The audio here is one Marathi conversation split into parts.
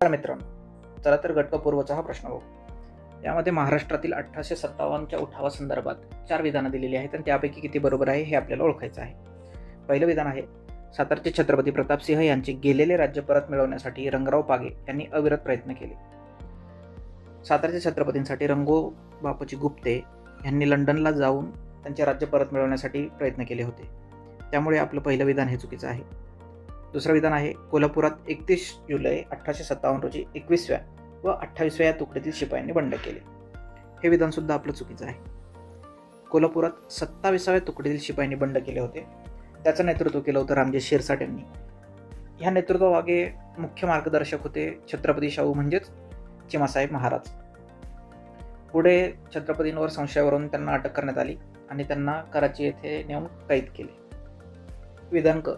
नमस्कार मित्रांनो, चला तर घटकपूर्वचा हा प्रश्न बघू. यामध्ये महाराष्ट्रातील 1857च्या उठावासंदर्भात 4 विधानं दिलेली आहेत आणि त्यापैकी किती बरोबर आहे हे आपल्याला ओळखायचं आहे. पहिलं विधान आहे, सातारचे छत्रपती प्रतापसिंह यांचे गेलेले राज्य परत मिळवण्यासाठी रंगराव पागे यांनी अविरत प्रयत्न केले. सातारच्या छत्रपतींसाठी रंगो बापूजी गुप्ते यांनी लंडनला जाऊन त्यांचे राज्य परत मिळवण्यासाठी प्रयत्न केले होते. त्यामुळे आपलं पहिलं विधान हे चुकीचं आहे. दुसरं विधान आहे, कोल्हापुरात 31 जुलै 1857 रोजी 21व्या व 28व्या तुकडीतील शिपायांनी बंड केले. हे विधान सुद्धा आपलं चुकीचं आहे. कोल्हापुरात 27व्या तुकडीतील शिपायांनी बंड केले होते. त्याचं नेतृत्व केलं होतं रामजी शिरसाट यांनी. ह्या नेतृत्वामागे मुख्य मार्गदर्शक होते छत्रपती शाहू म्हणजेच चिमासाहेब महाराज. पुढे छत्रपतींवर संशयावरून त्यांना अटक करण्यात आली आणि त्यांना कराची येथे नेऊन कैद केले. विधान क,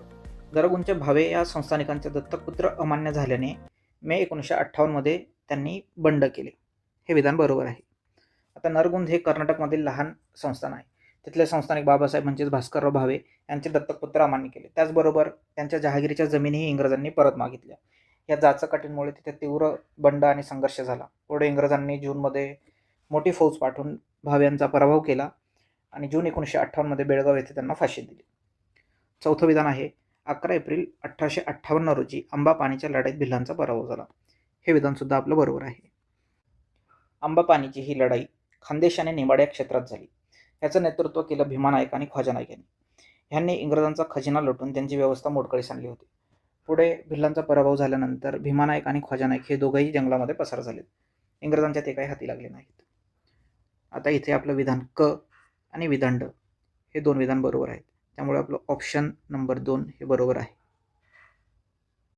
नरगुंच्या भावे या संस्थानिकांचे दत्तक पुत्र अमान्य झाल्याने मे 1958 मध्ये त्यांनी बंड केले. हे विधान बरोबर आहे. आता नरगुंद हे कर्नाटकमधील लहान संस्थान आहे. तिथले संस्थानिक बाबासाहेब म्हणजेच भास्करराव भावे यांचे दत्तक पुत्र अमान्य केले. त्याचबरोबर त्यांच्या जहागिरीच्या जमिनीही इंग्रजांनी परत मागितल्या. या जाचकाटींमुळे तिथे तीव्र बंड आणि संघर्ष झाला. पुढे इंग्रजांनी जूनमध्ये मोठी फौज पाठवून भावे यांचा पराभव केला आणि जून 1958 मध्ये बेळगाव येथे त्यांना फाशी दिली. चौथं विधान आहे, 11 एप्रिल 1858 रोजी आंबापानीच्या लढाईत भिल्लांचा पराभव झाला. हे विधान सुद्धा आपलं बरोबर आहे. आंबापानीची ही लढाई खानदेश आणि निमाड या क्षेत्रात झाली. याचं नेतृत्व केलं भीमा नाईक आणि ख्वाजा नाईक यांनी. ह्यांनी इंग्रजांचा खजिना लुटून त्यांची व्यवस्था मोडकळीस आणली होती. पुढे भिल्लांचा पराभव झाल्यानंतर भीमा नाईक आणि ख्वाजा नाईक हे दोघंही जंगलामध्ये पसार झालेत. इंग्रजांच्या ते काही हाती लागले नाहीत. आता इथे आपलं विधान क आणि विधान ड हे 2 विधान बरोबर आहेत. त्यामुळे आपलं ऑप्शन नंबर 2 हे बरोबर आहे.